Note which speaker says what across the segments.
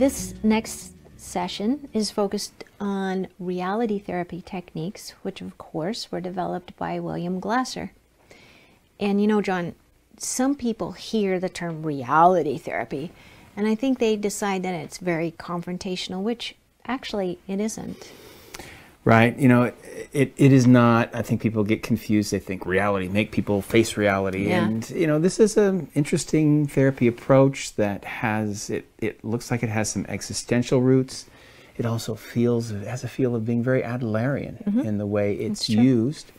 Speaker 1: This next session is focused on reality therapy techniques, which of course were developed by William Glasser. And you know, John, some people hear the term reality therapy, and I think they decide that it's very confrontational, which actually it isn't.
Speaker 2: Right. You know, it is not. I think people get confused. They think reality, make people face reality.
Speaker 1: Yeah.
Speaker 2: And, you know, this is an interesting therapy approach that has, it looks like it has some existential roots. It also has a feel of being very Adlerian in the way it's used.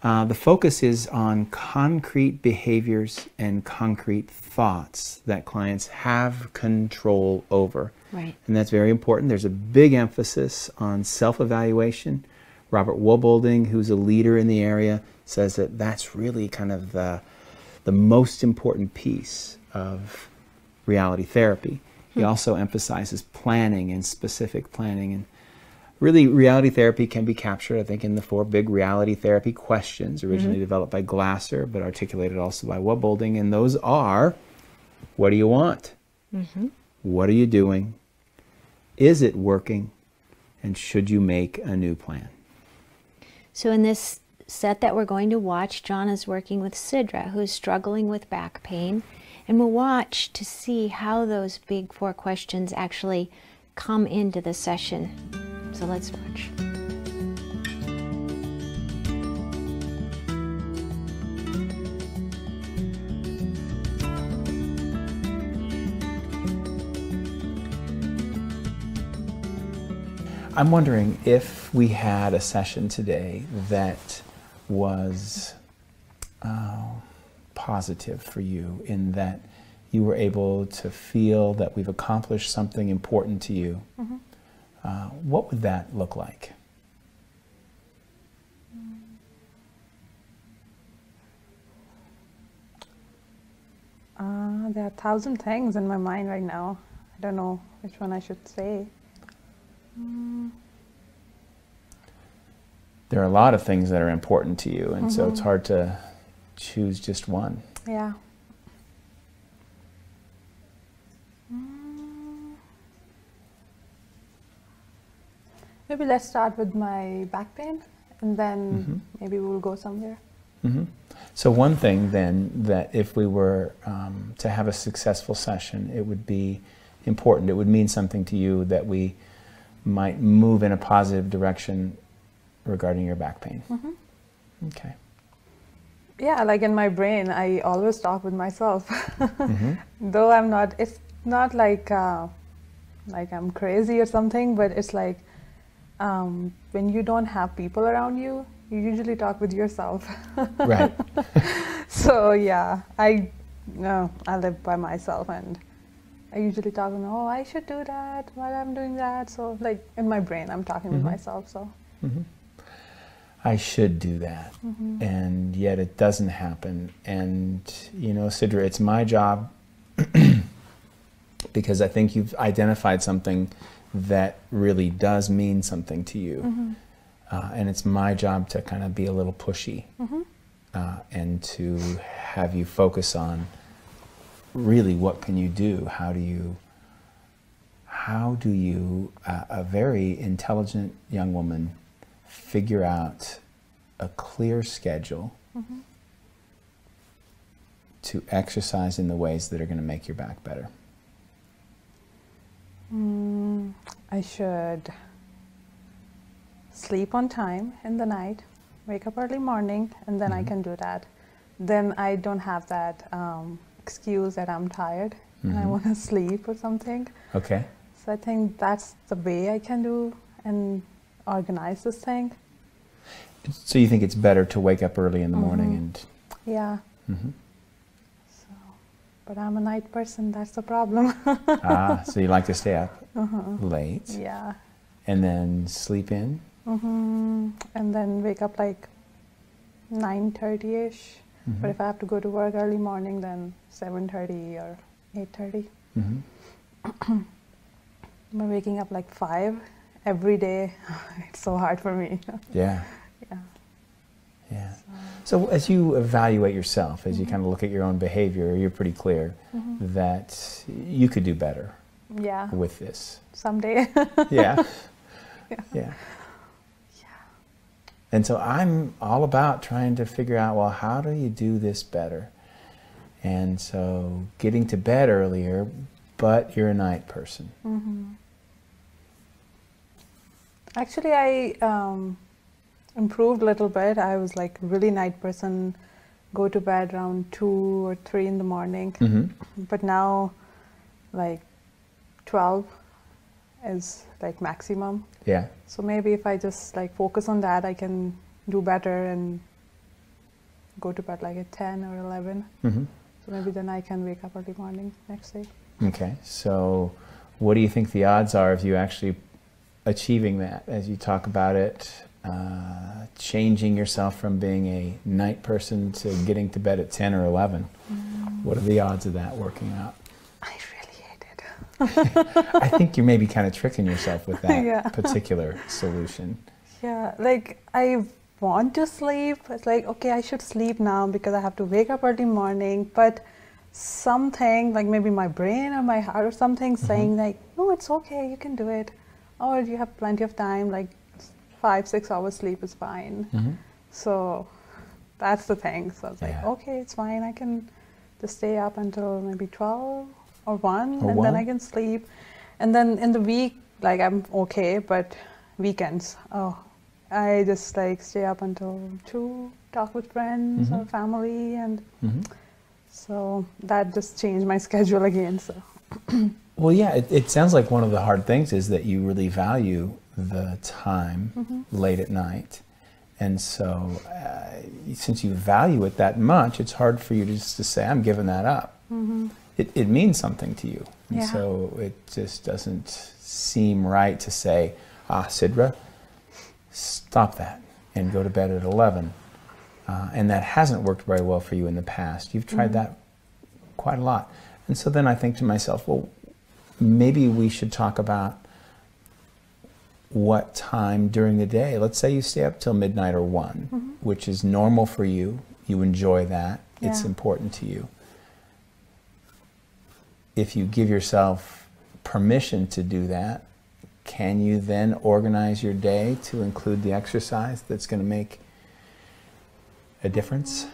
Speaker 2: The focus is on concrete behaviors and concrete thoughts that clients have control over.
Speaker 1: Right.
Speaker 2: And that's very important. There's a big emphasis on self-evaluation. Robert Wubbolding, who's a leader in the area, says that that's really kind of the most important piece of reality therapy. He also emphasizes planning and specific planning. And really, reality therapy can be captured, I think, in the 4 big reality therapy questions, originally developed by Glasser, but articulated also by Wubbolding. And those are, what do you want? What are you doing? Is it working? And should you make a new plan?
Speaker 1: So in this set that we're going to watch, John is working with Sidra, who's struggling with back pain. And we'll watch to see how those big 4 questions actually come into the session. So let's watch.
Speaker 2: I'm wondering if we had a session today that was positive for you, in that you were able to feel that we've accomplished something important to you. What would that look like?
Speaker 3: There are 1,000 things in my mind right now. I don't know which one I should say.
Speaker 2: There are a lot of things that are important to you, and so it's hard to choose just one.
Speaker 3: Yeah. Maybe let's start with my back pain, and then maybe we'll go somewhere.
Speaker 2: So one thing then, that if we were to have a successful session, it would be important, it would mean something to you that we might move in a positive direction regarding your back pain. Okay.
Speaker 3: Yeah, like in my brain, I always talk with myself. Though I'm not, it's not like I'm crazy or something, but it's like when you don't have people around you, you usually talk with yourself.
Speaker 2: Right.
Speaker 3: So yeah, I live by myself, and I usually talk, oh, I should do that while I'm doing that. So like in my brain, I'm talking with myself, so.
Speaker 2: I should do that, and yet it doesn't happen. And you know, Sidra, it's my job, because I think you've identified something that really does mean something to you. And it's my job to kind of be a little pushy and to have you focus on really what can you do? How do you, a very intelligent young woman, figure out a clear schedule to exercise in the ways that are going to make your back better?
Speaker 3: I should sleep on time in the night, wake up early morning, and then I can do that. Then I don't have that excuse that I'm tired and I want to sleep or something.
Speaker 2: Okay.
Speaker 3: So I think that's the way I can do and organize this thing.
Speaker 2: So you think it's better to wake up early in the morning and...
Speaker 3: Yeah. So, but I'm a night person, that's the problem.
Speaker 2: So you like to stay up late.
Speaker 3: Yeah.
Speaker 2: And then sleep in?
Speaker 3: And then wake up like 9:30ish. But if I have to go to work early morning, then 7:30 or 8:30. I'm waking up like 5 every day. It's so hard for me.
Speaker 2: Yeah.
Speaker 3: Yeah.
Speaker 2: Yeah. So as you evaluate yourself, as you kind of look at your own behavior, you're pretty clear that you could do better.
Speaker 3: Yeah.
Speaker 2: with this.
Speaker 3: Someday.
Speaker 2: Yeah.
Speaker 3: Yeah.
Speaker 2: Yeah. And so I'm all about trying to figure out, well, how do you do this better? And so getting to bed earlier, but you're a night person.
Speaker 3: Actually, I improved a little bit. I was like really night person, go to bed around 2 or 3 in the morning. But now, like 12 is like maximum.
Speaker 2: Yeah.
Speaker 3: So maybe if I just like focus on that, I can do better and go to bed like at 10 or 11. So maybe then I can wake up early morning next day.
Speaker 2: Okay. So what do you think the odds are of you actually achieving that as you talk about it, changing yourself from being a night person to getting to bed at 10 or 11? What are the odds of that working out?
Speaker 3: I really hate it.
Speaker 2: I think you're maybe kind of tricking yourself with that
Speaker 3: Yeah.
Speaker 2: particular solution.
Speaker 3: Yeah, like I want to sleep. It's like, okay, I should sleep now because I have to wake up early morning. But something like maybe my brain or my heart or something saying like, no, it's okay, you can do it. Or you have plenty of time, like 5-6 hours sleep is fine. So that's the thing. So it's like,
Speaker 2: Yeah.
Speaker 3: okay, it's fine. I can just stay up until maybe 12 or 1
Speaker 2: Or
Speaker 3: and
Speaker 2: 1.
Speaker 3: then I can sleep. And then in the week, like I'm okay, but weekends, I just like stay up until 2, talk with friends or family, and so that just changed my schedule again. So
Speaker 2: Well, yeah, it sounds like one of the hard things is that you really value the time late at night. And so since you value it that much, it's hard for you just to say, I'm giving that up. It means something to you. And
Speaker 3: Yeah.
Speaker 2: so it just doesn't seem right to say, Sidra, stop that and go to bed at 11. And that hasn't worked very well for you in the past. You've tried that quite a lot. And so then I think to myself, well, maybe we should talk about what time during the day. Let's say you stay up till midnight or 1, which is normal for you. You enjoy that. It's
Speaker 3: Yeah.
Speaker 2: important to you. If you give yourself permission to do that, can you then organize your day to include the exercise that's going to make a difference?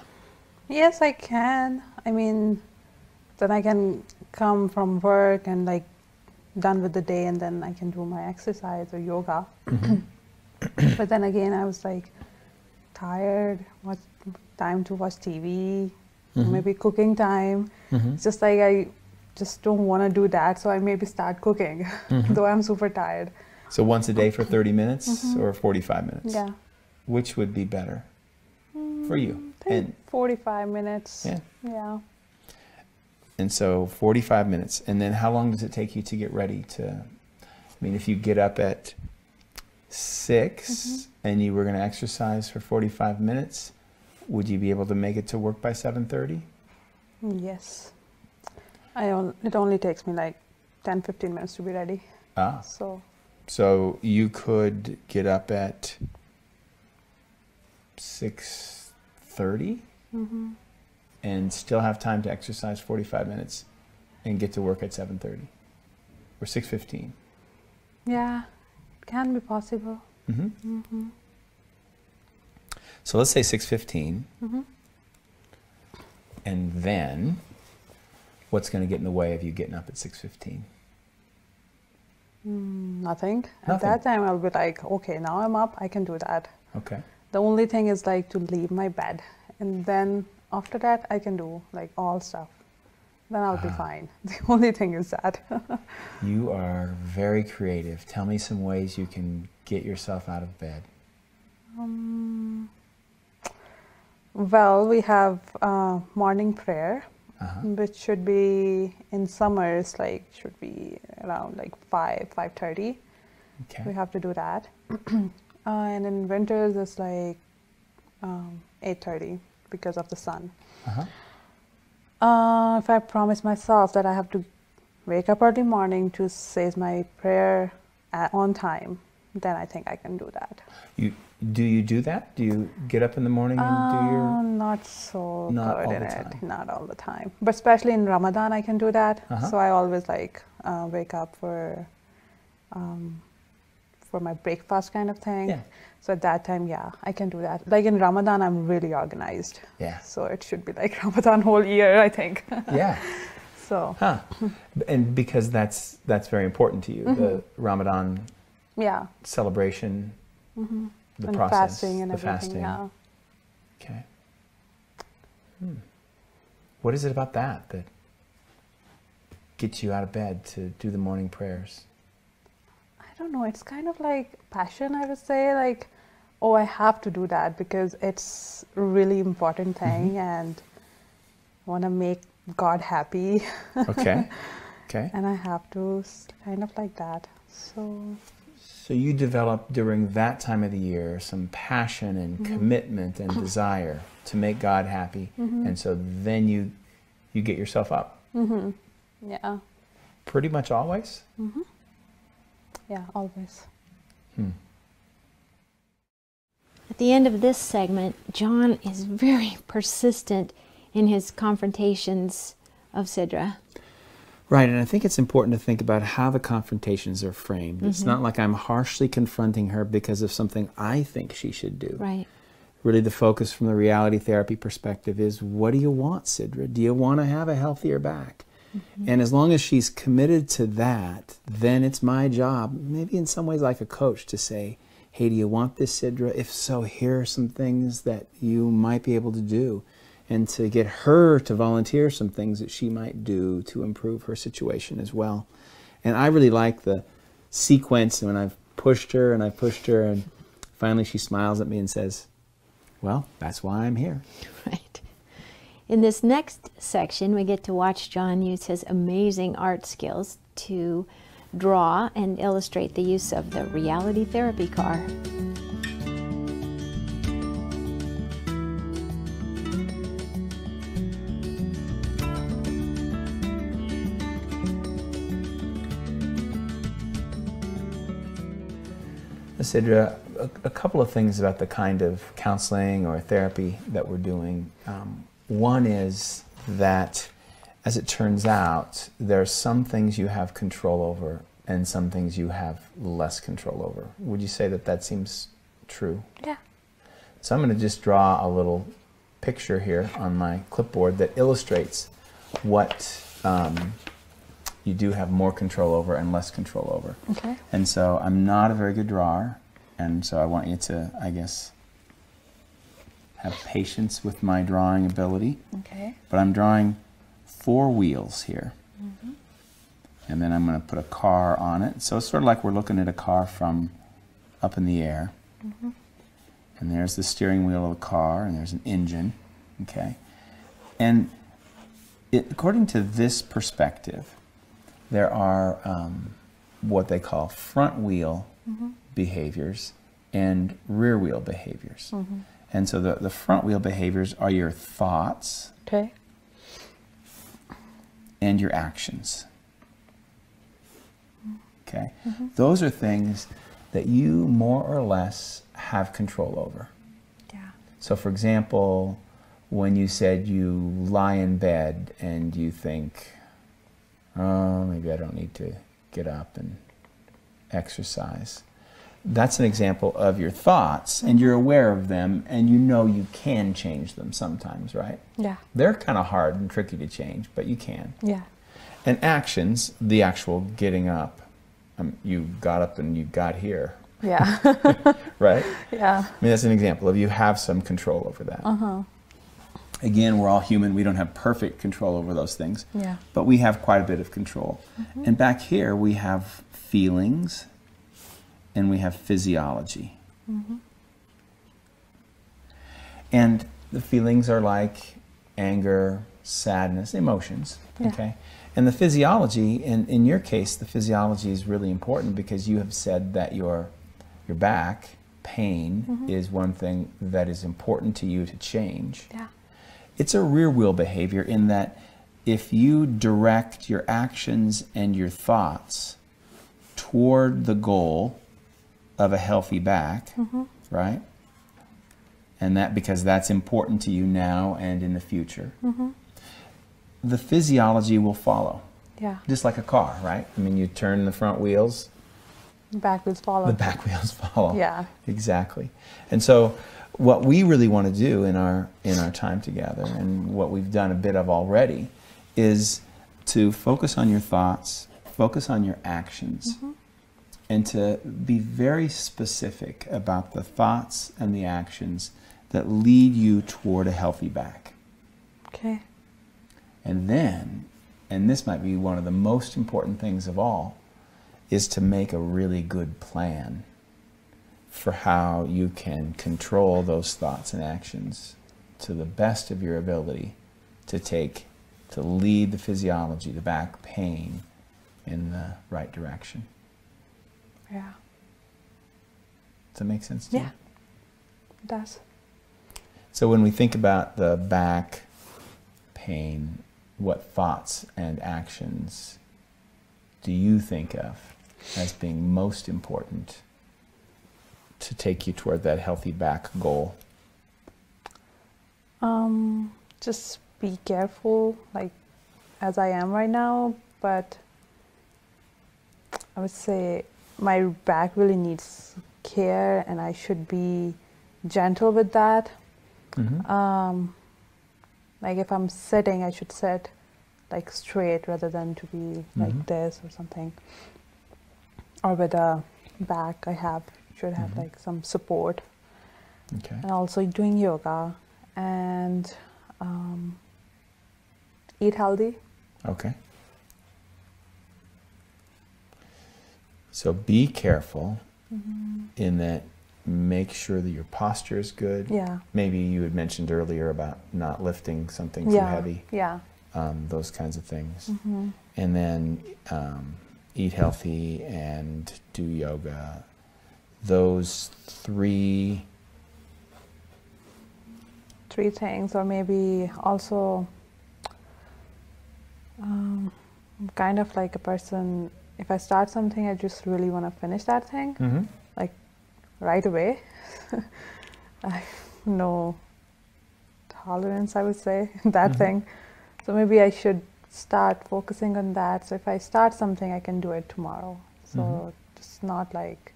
Speaker 3: yes, I can. I mean, then I can come from work and like done with the day, and then I can do my exercise or yoga. But then again, I was like tired, what time to watch TV, maybe cooking time. It's just like I just don't want to do that, so I maybe start cooking, though I'm super tired.
Speaker 2: So once a day for 30 minutes or 45 minutes?
Speaker 3: Yeah.
Speaker 2: Which would be better for you?
Speaker 3: I think 45 minutes.
Speaker 2: Yeah.
Speaker 3: Yeah.
Speaker 2: And so 45 minutes. And then how long does it take you to get ready to, I mean, if you get up at 6 and you were going to exercise for 45 minutes, would you be able to make it to work by 7:30?
Speaker 3: Yes. It only takes me like 10-15 minutes to be ready. So
Speaker 2: you could get up at 6:30 and still have time to exercise 45 minutes and get to work at 7:30 or 6:15.
Speaker 3: yeah, it can be possible.
Speaker 2: So let's say 6:15, and then what's going to get in the way of you getting up at 6:15?
Speaker 3: Nothing. At
Speaker 2: Nothing.
Speaker 3: that time, I'll be like, okay, now I'm up, I can do that.
Speaker 2: Okay.
Speaker 3: The only thing is like to leave my bed, and then after that, I can do like all stuff. Then I'll be fine. The only thing is that.
Speaker 2: You are very creative. Tell me some ways you can get yourself out of bed.
Speaker 3: Well, we have morning prayer, which should be in summers, like should be around like 5:30.
Speaker 2: Okay.
Speaker 3: We have to do that. And in winters, it's like 8:30 because of the sun. If I promise myself that I have to wake up early morning to say my prayer on time, then I think I can do that.
Speaker 2: Do you do that? Do you get up in the morning and do your...
Speaker 3: Not so so
Speaker 2: Not
Speaker 3: good
Speaker 2: all
Speaker 3: in
Speaker 2: the
Speaker 3: it.
Speaker 2: time.
Speaker 3: Not all the time. But especially in Ramadan, I can do that. So I always like wake up for my breakfast kind of thing.
Speaker 2: Yeah.
Speaker 3: So at that time, yeah, I can do that. Like in Ramadan, I'm really organized.
Speaker 2: Yeah.
Speaker 3: So it should be like Ramadan whole year, I think.
Speaker 2: Yeah.
Speaker 3: So.
Speaker 2: Huh. And because that's very important to you, the Ramadan
Speaker 3: Yeah.
Speaker 2: celebration, the
Speaker 3: And
Speaker 2: process,
Speaker 3: fasting and
Speaker 2: the
Speaker 3: everything,
Speaker 2: fasting.
Speaker 3: yeah.
Speaker 2: Okay. What is it about that that gets you out of bed to do the morning prayers?
Speaker 3: I don't know, it's kind of like passion, I would say, like, oh, I have to do that because it's a really important thing and I want to make God happy.
Speaker 2: Okay. Okay.
Speaker 3: And I have to kind of like that.
Speaker 2: So you develop during that time of the year some passion and commitment and desire to make God happy, and so then you get yourself up.
Speaker 3: Yeah.
Speaker 2: Pretty much always?
Speaker 3: Yeah, always.
Speaker 1: At the end of this segment, John is very persistent in his confrontations of Sidra.
Speaker 2: Right, and I think it's important to think about how the confrontations are framed. It's not like I'm harshly confronting her because of something I think she should do.
Speaker 1: Right.
Speaker 2: Really the focus from the reality therapy perspective is, what do you want, Sidra? Do you want to have a healthier back? And as long as she's committed to that, then it's my job, maybe in some ways like a coach, to say, hey, do you want this, Sidra? If so, here are some things that you might be able to do. And to get her to volunteer some things that she might do to improve her situation as well. And I really like the sequence when I've pushed her and finally she smiles at me and says, well, that's why I'm here.
Speaker 1: Right. In this next section, we get to watch John use his amazing art skills to draw and illustrate the use of the reality therapy car.
Speaker 2: Sidra, a couple of things about the kind of counseling or therapy that we're doing. One is that, as it turns out, there are some things you have control over and some things you have less control over. Would you say that that seems true?
Speaker 3: Yeah.
Speaker 2: So I'm going to just draw a little picture here on my clipboard that illustrates what you do have more control over and less control over.
Speaker 3: Okay.
Speaker 2: And so I'm not a very good drawer, and so I want you to, I guess, have patience with my drawing ability.
Speaker 3: Okay.
Speaker 2: But I'm drawing 4 wheels here. And then I'm going to put a car on it. So it's sort of like we're looking at a car from up in the air. And there's the steering wheel of a car, and there's an engine. Okay. And according to this perspective, there are what they call front wheel behaviors and rear wheel behaviors. And so the front wheel behaviors are your thoughts
Speaker 3: Okay.
Speaker 2: and your actions. Okay? Those are things that you more or less have control over.
Speaker 3: Yeah.
Speaker 2: So for example, when you said you lie in bed and you think, oh, maybe I don't need to get up and exercise. That's an example of your thoughts, and you're aware of them, and you know you can change them sometimes, right?
Speaker 3: Yeah.
Speaker 2: They're kind of hard and tricky to change, but you can.
Speaker 3: Yeah.
Speaker 2: And actions, the actual getting up. You got up and you got here,
Speaker 3: Yeah.
Speaker 2: right?
Speaker 3: Yeah.
Speaker 2: I mean, that's an example of you have some control over that. Again, we're all human. We don't have perfect control over those things.
Speaker 3: Yeah.
Speaker 2: But we have quite a bit of control. And back here, we have feelings and we have physiology. And the feelings are like anger, sadness, emotions.
Speaker 3: Yeah.
Speaker 2: Okay? And the physiology, in your case, the physiology is really important because you have said that your back pain is one thing that is important to you to change.
Speaker 3: Yeah.
Speaker 2: It's a rear wheel behavior in that if you direct your actions and your thoughts toward the goal of a healthy back, right? and that because that's important to you now and in the future. The physiology will follow.
Speaker 3: Yeah.
Speaker 2: Just like a car, right? I mean, you turn the front wheels,
Speaker 3: Back wheels follow.
Speaker 2: the back wheels follow.
Speaker 3: Yeah.
Speaker 2: Exactly. And so what we really want to do in our time together, and what we've done a bit of already, is to focus on your thoughts, focus on your actions, and to be very specific about the thoughts and the actions that lead you toward a healthy back.
Speaker 3: Okay.
Speaker 2: And then, and this might be one of the most important things of all, is to make a really good plan for how you can control those thoughts and actions to the best of your ability to lead the physiology, the back pain, in the right direction.
Speaker 3: Yeah.
Speaker 2: Does that make sense to you?
Speaker 3: Yeah. It does.
Speaker 2: So when we think about the back pain, what thoughts and actions do you think of as being most important to take you toward that healthy back goal?
Speaker 3: Just be careful, like as I am right now, but I would say my back really needs care, and I should be gentle with that. Like if I'm sitting, I should sit like straight rather than to be like this or something. Or with a back, I should have like some support.
Speaker 2: Okay.
Speaker 3: And also doing yoga and eat healthy.
Speaker 2: Okay. So be careful in that. Make sure that your posture is good.
Speaker 3: Yeah.
Speaker 2: Maybe you had mentioned earlier about not lifting something too heavy.
Speaker 3: Yeah.
Speaker 2: Those kinds of things. And then eat healthy and do yoga. Those three
Speaker 3: things, or maybe also kind of like a person, if I start something, I just really want to finish that thing, like right away. I have no tolerance, I would say, that thing. So maybe I should start focusing on that. So if I start something, I can do it tomorrow. So just not like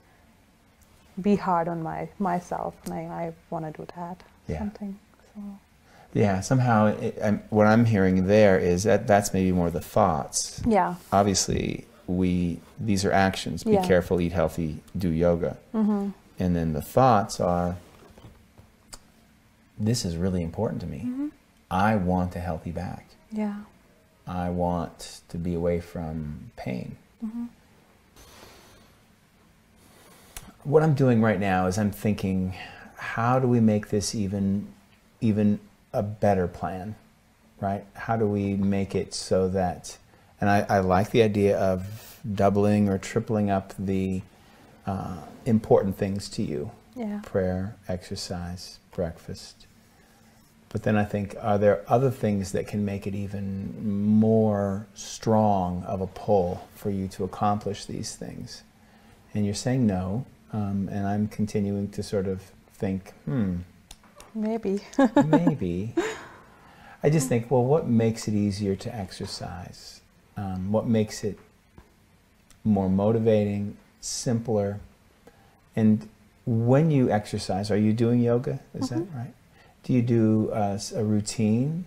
Speaker 3: be hard on myself. Like I want to do that. Something. So.
Speaker 2: Yeah, somehow what I'm hearing there is that's maybe more the thoughts.
Speaker 3: Yeah.
Speaker 2: Obviously, these are actions. Be careful, eat healthy, do yoga. And then the thoughts are, this is really important to me. I want a healthy back.
Speaker 3: Yeah.
Speaker 2: I want to be away from pain. What I'm doing right now is I'm thinking, how do we make this even a better plan, right? How do we make it so that, and I like the idea of doubling or tripling up the important things to you.
Speaker 3: Yeah.
Speaker 2: Prayer, exercise, breakfast. But then I think, are there other things that can make it even more strong of a pull for you to accomplish these things? And you're saying no, and I'm continuing to sort of think,
Speaker 3: Maybe.
Speaker 2: maybe. I just think, well, what makes it easier to exercise? What makes it more motivating, simpler? And when you exercise, are you doing yoga? Is that right? Do you do a routine,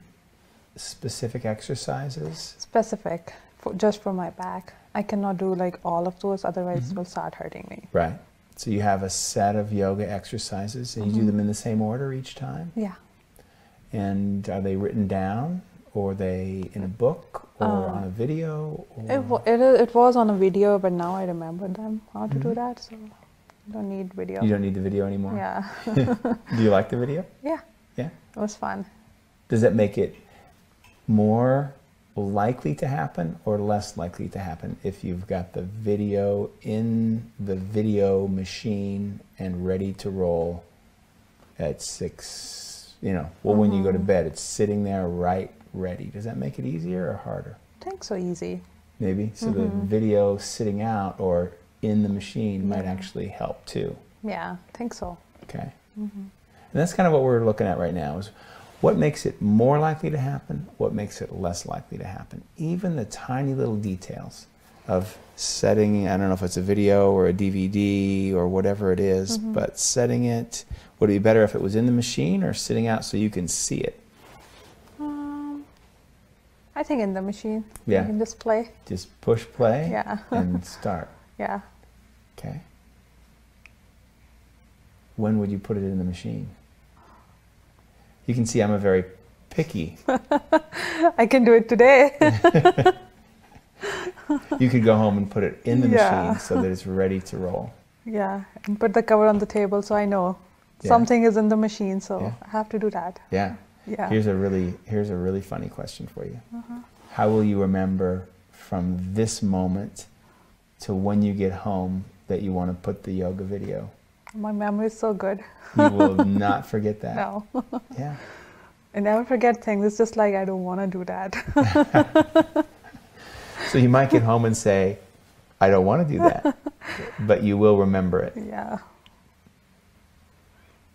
Speaker 2: specific exercises?
Speaker 3: Specific, just for my back. I cannot do like all of those, otherwise it will start hurting me.
Speaker 2: Right. So you have a set of yoga exercises, and you do them in the same order each time?
Speaker 3: Yeah.
Speaker 2: And are they written down, or are they in a book, or on a video? Or?
Speaker 3: It was on a video, but now I remember them, how to do that, so I don't need video.
Speaker 2: You don't need the video anymore?
Speaker 3: Yeah.
Speaker 2: Do you like the video?
Speaker 3: Yeah.
Speaker 2: Yeah?
Speaker 3: It was fun.
Speaker 2: Does that make it more likely to happen or less likely to happen if you've got the video in the video machine and ready to roll at 6, when you go to bed, it's sitting there right ready. Does that make it easier or harder?
Speaker 3: I think so easy.
Speaker 2: Maybe. So the video sitting out or in the machine might actually help too.
Speaker 3: Yeah, I think so.
Speaker 2: Okay. And that's kind of what we're looking at right now, is what makes it more likely to happen, what makes it less likely to happen. Even the tiny little details of setting, I don't know if it's a video or a DVD or whatever it is, but setting it, would it be better if it was in the machine or sitting out so you can see it?
Speaker 3: I think in the machine.
Speaker 2: Yeah.
Speaker 3: You can just play.
Speaker 2: Just push play
Speaker 3: Yeah.
Speaker 2: and start.
Speaker 3: Yeah.
Speaker 2: Okay. When would you put it in the machine? You can see I'm a very picky.
Speaker 3: I can do it today.
Speaker 2: You could go home and put it in the
Speaker 3: Yeah.
Speaker 2: machine so that it's ready to roll.
Speaker 3: Yeah, and put the cover on the table so I know
Speaker 2: Yeah.
Speaker 3: something is in the machine, so
Speaker 2: Yeah.
Speaker 3: I have to do that.
Speaker 2: Yeah.
Speaker 3: Yeah.
Speaker 2: Here's a really funny question for you. How will you remember from this moment to when you get home that you want to put the yoga video?
Speaker 3: My memory is so good.
Speaker 2: You will not forget that.
Speaker 3: No.
Speaker 2: Yeah.
Speaker 3: I never forget things. It's just like I don't want to do that.
Speaker 2: So you might get home and say, I don't want to do that, but you will remember it.
Speaker 3: Yeah.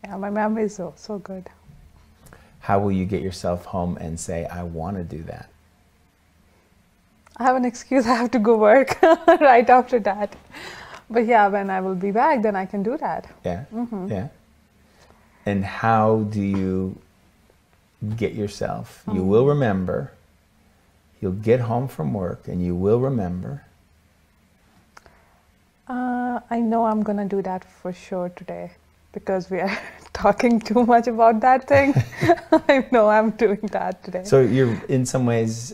Speaker 3: Yeah, my memory is so good.
Speaker 2: How will you get yourself home and say, I want to do that?
Speaker 3: I have an excuse. I have to go work right after that. But yeah, when I will be back, then I can do that.
Speaker 2: Yeah. Yeah. And how do you get yourself? You will remember. You'll get home from work and you will remember.
Speaker 3: I know I'm going to do that for sure today because we are talking too much about that thing. I know I'm doing that today.
Speaker 2: So you're, in some ways,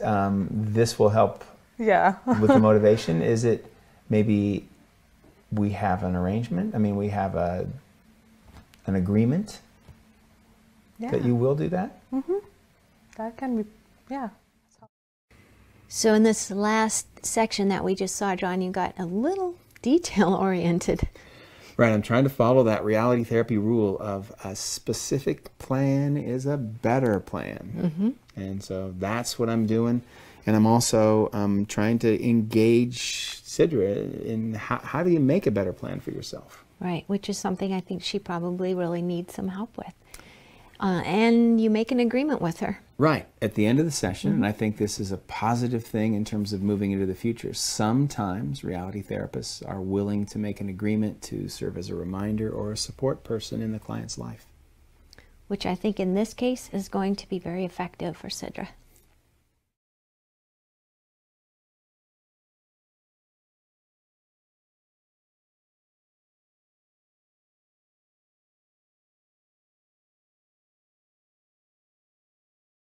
Speaker 2: this will help
Speaker 3: Yeah.
Speaker 2: with the motivation. Is it maybe we have an arrangement? I mean, we have an agreement that you will do that?
Speaker 3: That can be, yeah.
Speaker 1: So in this last section that we just saw, John, you got a little detail-oriented.
Speaker 2: Right, I'm trying to follow that reality therapy rule of a specific plan is a better plan. And so that's what I'm doing. And I'm also trying to engage Sidra in how do you make a better plan for yourself?
Speaker 1: Right, which is something I think she probably really needs some help with. And you make an agreement with her.
Speaker 2: Right, at the end of the session, and I think this is a positive thing in terms of moving into the future. Sometimes reality therapists are willing to make an agreement to serve as a reminder or a support person in the client's life.
Speaker 1: Which I think in this case is going to be very effective for Sidra.